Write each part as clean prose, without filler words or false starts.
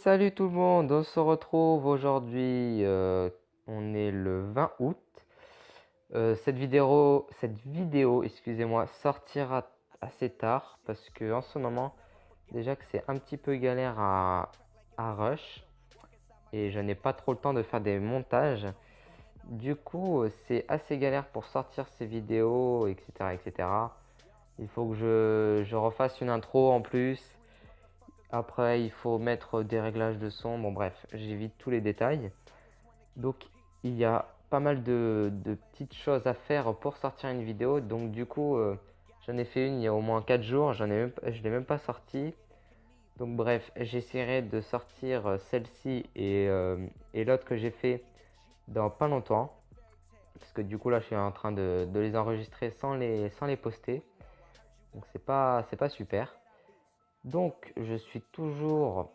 Salut tout le monde, on se retrouve aujourd'hui, on est le 20 août. Cette vidéo, excusez-moi, sortira assez tard parce que en ce moment, déjà que c'est un petit peu galère à rush et je n'ai pas trop le temps de faire des montages. Du coup, c'est assez galère pour sortir ces vidéos, etc., etc. Il faut que je refasse une intro en plus. Après, il faut mettre des réglages de son. Bon, bref, j'évite tous les détails. Donc, il y a pas mal de petites choses à faire pour sortir une vidéo. Donc, du coup, j'en ai fait une il y a au moins 4 jours. Je ne l'ai même pas sortie. Donc, bref, j'essaierai de sortir celle-ci et l'autre que j'ai fait dans pas longtemps. Parce que du coup, là, je suis en train de les enregistrer sans les poster. Donc, c'est pas super. Donc, je suis toujours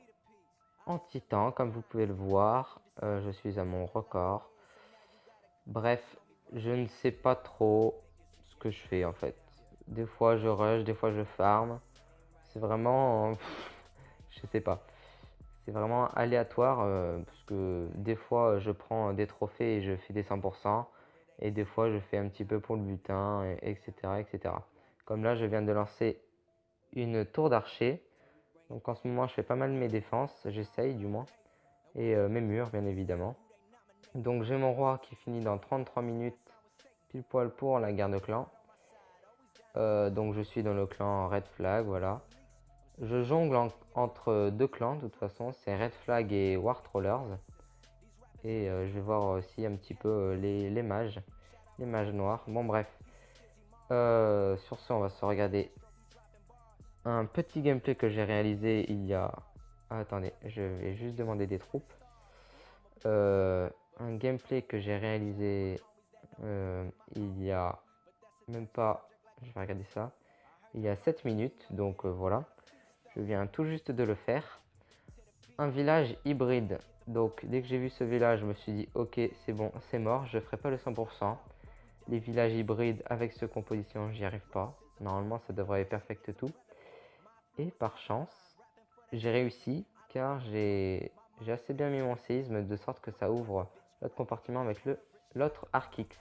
en titan, comme vous pouvez le voir. Je suis à mon record. Bref, je ne sais pas trop ce que je fais en fait. Des fois je rush, des fois je farm. C'est vraiment, je sais pas. C'est vraiment aléatoire parce que des fois je prends des trophées et je fais des 100%. Et des fois je fais un petit peu pour le butin, etc., etc. Comme là, je viens de lancer une tour d'archer. Donc en ce moment, je fais pas mal mes défenses, j'essaye du moins. Et mes murs, bien évidemment. Donc j'ai mon roi qui finit dans 33 minutes, pile poil pour la guerre de clan. Donc je suis dans le clan Red Flag, voilà. Je jongle entre deux clans, de toute façon, c'est Red Flag et War Trollers. Et je vais voir aussi un petit peu les mages noirs. Bon bref. Sur ce, on va se regarder un petit gameplay que j'ai réalisé il y a... Ah, attendez, je vais juste demander des troupes. Un gameplay que j'ai réalisé il y a même pas, je vais regarder ça, il y a 7 minutes, donc voilà, je viens tout juste de le faire. Un village hybride, donc dès que j'ai vu ce village, je me suis dit ok, c'est bon, c'est mort, je ferai pas le 100%. Les villages hybrides avec ce composition, j'y arrive pas. Normalement, ça devrait être perfect tout. Et par chance, j'ai réussi car j'ai assez bien mis mon séisme de sorte que ça ouvre l'autre compartiment avec l'autre Archix.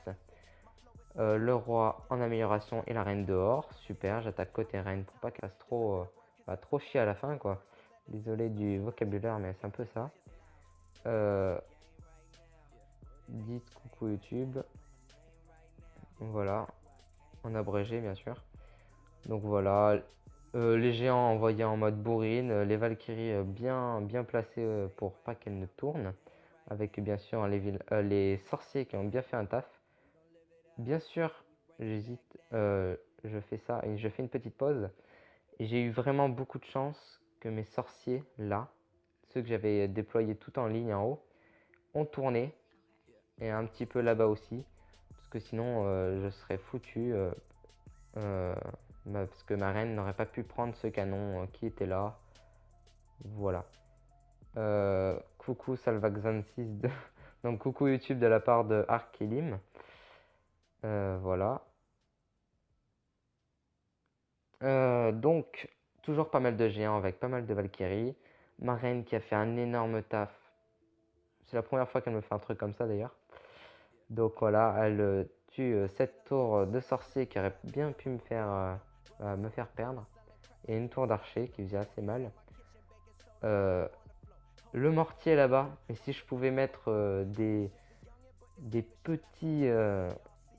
Le roi en amélioration et la reine dehors. Super, j'attaque côté reine pour pas qu'elle fasse trop chier à la fin quoi. Désolé du vocabulaire mais c'est un peu ça. Dites coucou YouTube. Voilà, en abrégé bien sûr. Donc voilà, les géants envoyés en mode bourrine, les Valkyries bien placées pour pas qu'elles ne tournent. Avec bien sûr les sorciers qui ont bien fait un taf. Bien sûr, j'hésite, je fais ça et je fais une petite pause. Et j'ai eu vraiment beaucoup de chance que mes sorciers, là, ceux que j'avais déployés tout en ligne en haut, ont tourné. Et un petit peu là-bas aussi. Parce que sinon, je serais foutu. Euh, parce que ma reine n'aurait pas pu prendre ce canon qui était là. Voilà. Coucou Salvaxan6. Donc coucou YouTube de la part de Arkelim. Voilà. Donc, toujours pas mal de géants avec pas mal de Valkyries. Ma reine qui a fait un énorme taf. C'est la première fois qu'elle me fait un truc comme ça d'ailleurs. Donc voilà, elle tue cette tour de sorcier qui aurait bien pu me faire perdre. Et une tour d'archer qui faisait assez mal. Le mortier là-bas. Et si je pouvais mettre des petits,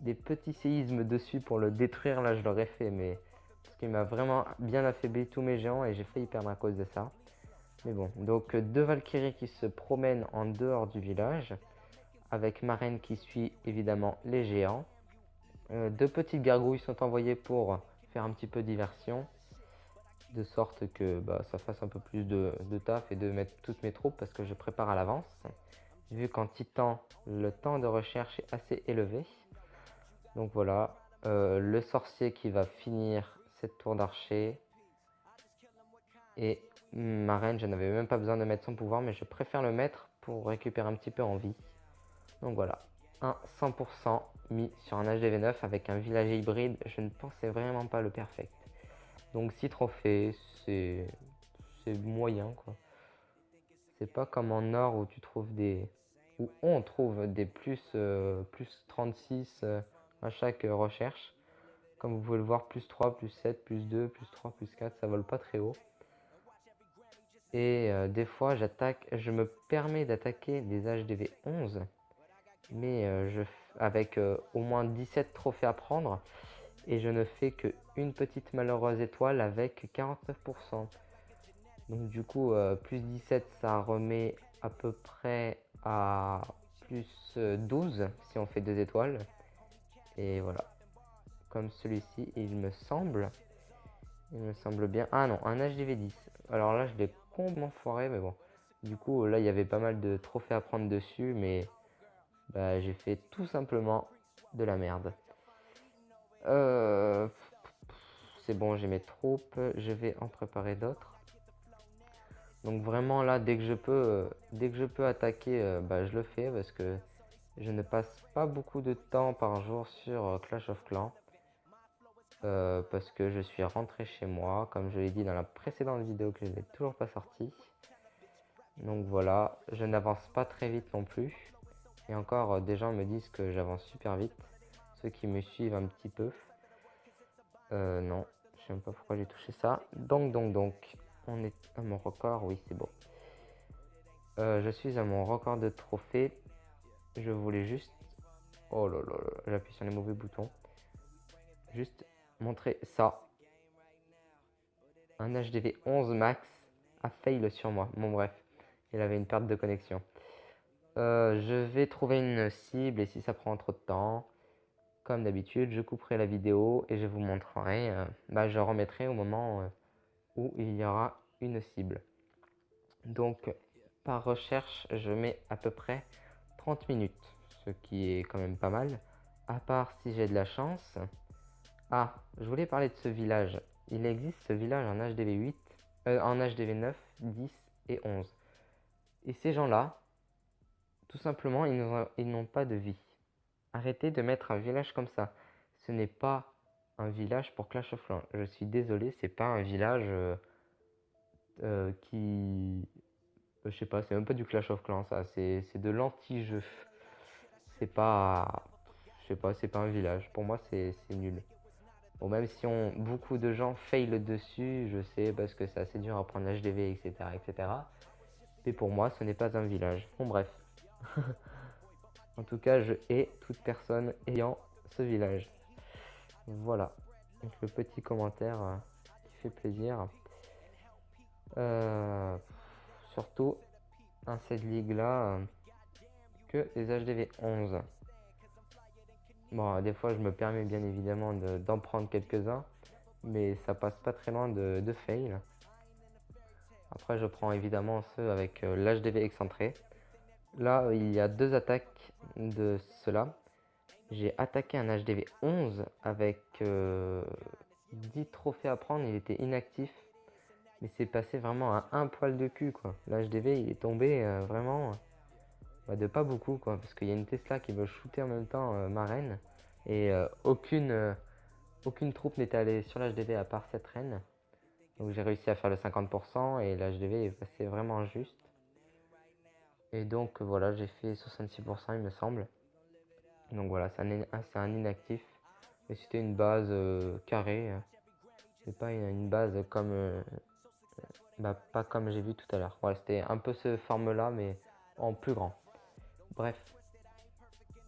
des petits séismes dessus pour le détruire, là je l'aurais fait. Mais parce qu'il m'a vraiment bien affaibli tous mes géants et j'ai failli perdre à cause de ça. Mais bon, donc deux Valkyries qui se promènent en dehors du village. Avec ma reine qui suit évidemment les géants. Deux petites gargouilles sont envoyées pour faire un petit peu de diversion. De sorte que ça fasse un peu plus de taf et de mettre toutes mes troupes parce que je prépare à l'avance. Vu qu'en titan, le temps de recherche est assez élevé. Donc voilà, le sorcier qui va finir cette tour d'archer. Et ma reine, je n'avais même pas besoin de mettre son pouvoir, mais je préfère le mettre pour récupérer un petit peu en vie. Donc voilà, un 100% mis sur un HDV9 avec un village hybride, je ne pensais vraiment pas le perfect. Donc 6 trophées, c'est moyen quoi. C'est pas comme en or où tu trouves où on trouve des plus 36 à chaque recherche. Comme vous pouvez le voir, plus 3, plus 7, plus 2, plus 3, plus 4, ça vole pas très haut. Et des fois, je me permets d'attaquer des HDV 11, mais avec au moins 17 trophées à prendre, et je ne fais qu'une petite malheureuse étoile avec 49%. Donc du coup, plus 17, ça remet à peu près à plus 12 si on fait 2 étoiles. Et voilà, comme celui-ci, il me semble bien. Ah non, un HDV 10. Alors là, je l'ai complètement foiré, mais bon. Du coup, là, il y avait pas mal de trophées à prendre dessus, mais bah, j'ai fait tout simplement de la merde. C'est bon, j'ai mes troupes. Je vais en préparer d'autres. Donc vraiment là, dès que je peux attaquer, bah, je le fais parce que je ne passe pas beaucoup de temps par jour sur Clash of Clans. Parce que je suis rentré chez moi, comme je l'ai dit dans la précédente vidéo que je n'ai toujours pas sortie. Donc voilà, je n'avance pas très vite non plus. Et encore, des gens me disent que j'avance super vite. Ceux qui me suivent un petit peu. Non, je sais même pas pourquoi j'ai touché ça. Donc, on est à mon record, oui c'est bon. Je suis à mon record de trophées. Je voulais juste... Oh là là là, j'appuie sur les mauvais boutons. Juste montrer ça. Un HDV 11 max a fail sur moi. Bon bref, il avait une perte de connexion. Je vais trouver une cible et si ça prend trop de temps, comme d'habitude, je couperai la vidéo et je vous montrerai. Je remettrai au moment où il y aura une cible. Donc par recherche, je mets à peu près 30 minutes, ce qui est quand même pas mal. À part si j'ai de la chance. Ah, je voulais parler de ce village. Il existe ce village en HDV 8, en HDV 9, 10 et 11. Et ces gens-là, tout simplement, ils n'ont pas de vie. Arrêtez de mettre un village comme ça. Ce n'est pas un village pour Clash of Clans. Je suis désolé, c'est pas un village qui... je sais pas, c'est même pas du Clash of Clans ça, c'est de l'anti-jeu. C'est pas... Je sais pas, c'est pas un village. Pour moi, c'est nul. Bon, même si beaucoup de gens fail dessus, je sais, parce que c'est assez dur à prendre l'HDV, etc., etc. Mais pour moi, ce n'est pas un village. Bon, bref. En tout cas, je hais toute personne ayant ce village. Voilà. Donc, le petit commentaire qui fait plaisir. Surtout, dans cette ligue-là, que des HDV 11. Bon, des fois, je me permets bien évidemment d'en prendre quelques-uns. Mais ça passe pas très loin de fail. Après, je prends évidemment ceux avec l'HDV excentré. Là, il y a deux attaques de cela. J'ai attaqué un HDV 11 avec 10 trophées à prendre. Il était inactif. Mais c'est passé vraiment à un poil de cul, quoi. L'HDV, il est tombé vraiment de pas beaucoup, quoi. Parce qu'il y a une Tesla qui veut shooter en même temps ma reine. Et aucune troupe n'est allée sur l'HDV à part cette reine. Donc j'ai réussi à faire le 50% et l'HDV est passé vraiment juste. Et donc voilà, j'ai fait 66% il me semble. Donc voilà, c'est un inactif. Et c'était une base carrée. C'est pas une base comme... pas comme j'ai vu tout à l'heure. Voilà, c'était un peu ce forme-là, mais en plus grand. Bref.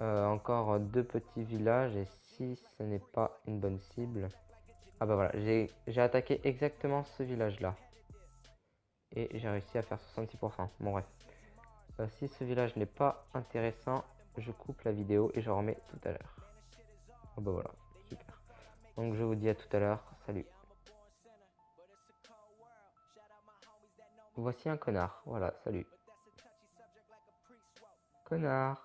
Encore deux petits villages. Et si ce n'est pas une bonne cible... Ah bah voilà, j'ai attaqué exactement ce village-là. Et j'ai réussi à faire 66%. Bon bref. Si ce village n'est pas intéressant, je coupe la vidéo et je remets tout à l'heure. Oh bah voilà, super. Donc je vous dis à tout à l'heure, salut. Voici un connard, voilà, salut. Connard.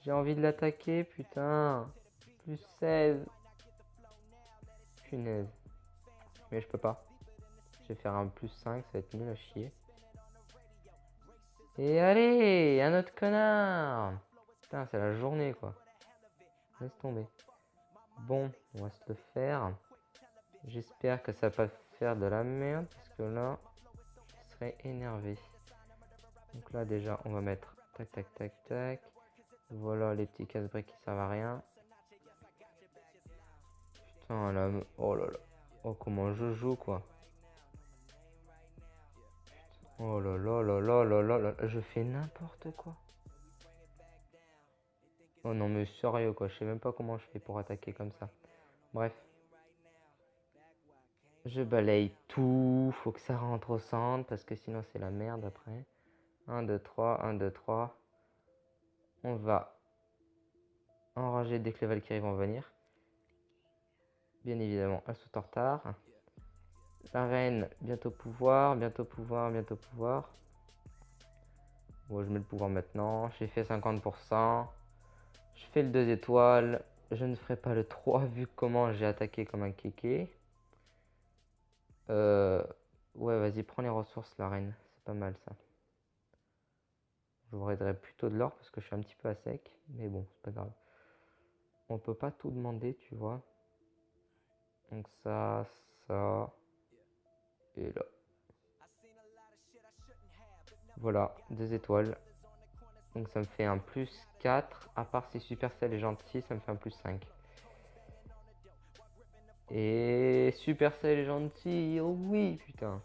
J'ai envie de l'attaquer, putain. Plus 16. Punaise. Mais je peux pas. Je vais faire un plus 5, ça va être nul à chier. Et allez, un autre connard. Putain, c'est la journée quoi. Laisse tomber. Bon, on va se le faire. J'espère que ça va pas faire de la merde parce que là, je serais énervé. Donc là déjà on va mettre tac tac tac tac. Voilà les petits casse-briques qui servent à rien. Putain là, oh là là. Oh comment je joue quoi. Oh là là là là là là là. Je fais n'importe quoi. Oh non mais sérieux quoi, je sais même pas comment je fais pour attaquer comme ça. Bref. Je balaye tout, faut que ça rentre au centre parce que sinon c'est la merde après. 1, 2, 3, 1, 2, 3. On va enrager dès que les Valkyries vont venir. Bien évidemment, elles sont en retard. La reine, bientôt pouvoir, bientôt pouvoir, bientôt pouvoir. Bon, je mets le pouvoir maintenant. J'ai fait 50%. Je fais le 2 étoiles. Je ne ferai pas le 3 vu comment j'ai attaqué comme un kéké. Ouais, vas-y, prends les ressources, la reine. C'est pas mal ça. Je vous raiderai plutôt de l'or parce que je suis un petit peu à sec. Mais bon, c'est pas grave. On peut pas tout demander, tu vois. Donc ça, ça. Et là. Voilà, 2 étoiles. Donc ça me fait un plus 4. À part si Supercell est gentil, ça me fait un plus 5. Et Supercell est gentil, oh oui, putain.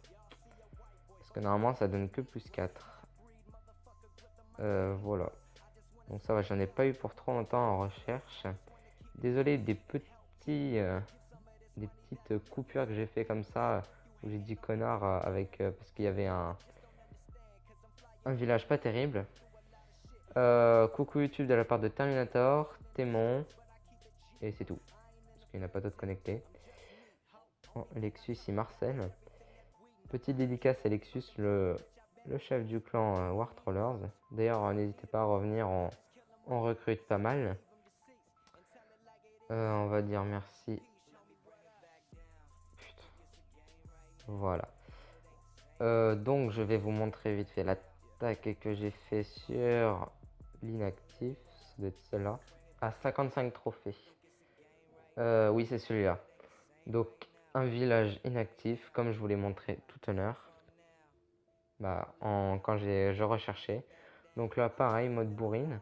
Parce que normalement ça donne que plus 4. Voilà. Donc ça va, j'en ai pas eu pour trop longtemps en recherche. Désolé des petites coupures que j'ai fait comme ça. Où j'ai dit connard avec parce qu'il y avait un village pas terrible. Coucou YouTube de la part de Terminator, Témon. Et c'est tout. Parce qu'il n'y en a pas d'autres connectés. Oh, Lexus et Marcel. Petite dédicace à Lexus, le chef du clan War Trollers. D'ailleurs, n'hésitez pas à revenir, on recrute pas mal. On va dire merci. Putain. Voilà. Donc, je vais vous montrer vite fait l'attaque que j'ai fait sur l'inactif. Ça doit être celle-là. À 55 trophées. Oui, c'est celui-là. Donc, un village inactif, comme je vous l'ai montré tout à l'heure. Quand je recherchais. Donc là, pareil, mode bourrine.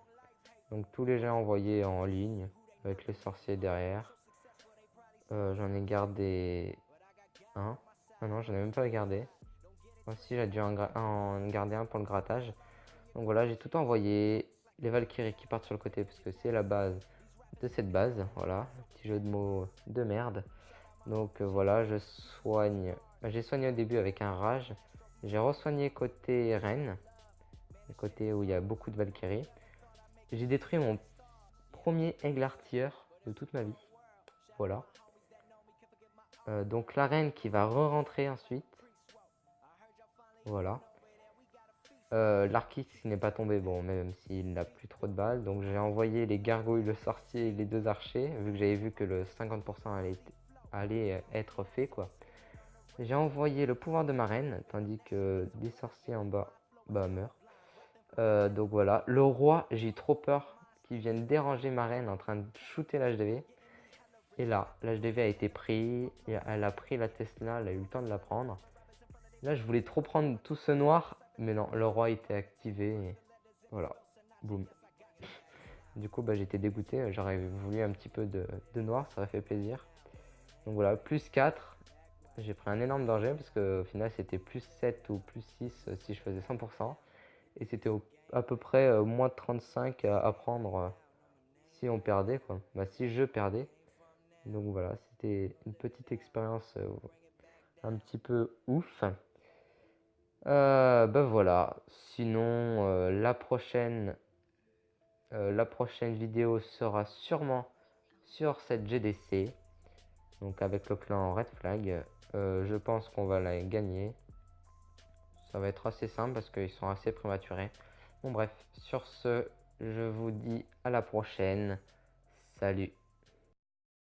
Donc tous les jets envoyés en ligne, avec les sorciers derrière. J'en ai gardé un. Ah non, j'en ai même pas gardé. Aussi, j'ai dû en garder un pour le grattage. Donc voilà, j'ai tout envoyé. Les Valkyries qui partent sur le côté, parce que c'est la base de cette base. Voilà, petit jeu de mots de merde. Donc voilà, je soigne. J'ai soigné au début avec un rage. J'ai re-soigné côté reine, le côté où il y a beaucoup de Valkyries. J'ai détruit mon premier aigle artilleur de toute ma vie. Voilà. Donc la reine qui va re-rentrer ensuite. Voilà. L'archiste qui n'est pas tombé, bon, même s'il n'a plus trop de balles. Donc j'ai envoyé les gargouilles, le sorcier et les 2 archers, vu que j'avais vu que le 50% allait être fait, quoi. J'ai envoyé le pouvoir de ma reine, tandis que des sorciers en bas meurent. Donc voilà. Le roi, j'ai eu trop peur qu'il vienne déranger ma reine en train de shooter l'HDV. Et là, l'HDV a été pris. Et elle a pris la Tesla, elle a eu le temps de la prendre. Là, je voulais trop prendre tout ce noir. Mais non, le roi était activé. Et voilà. Boum. Du coup, j'étais dégoûté. J'aurais voulu un petit peu de noir, ça aurait fait plaisir. Donc voilà, plus 4. J'ai pris un énorme danger parce qu'au final, c'était plus 7 ou plus 6 si je faisais 100%. Et c'était à peu près moins 35 à prendre si on perdait, quoi. Si je perdais. Donc voilà, c'était une petite expérience un petit peu ouf. Voilà. Sinon, la prochaine vidéo sera sûrement sur cette GDC. Donc avec le clan Red Flag. Je pense qu'on va la gagner. Ça va être assez simple parce qu'ils sont assez prématurés. Bon bref, sur ce, je vous dis à la prochaine. Salut.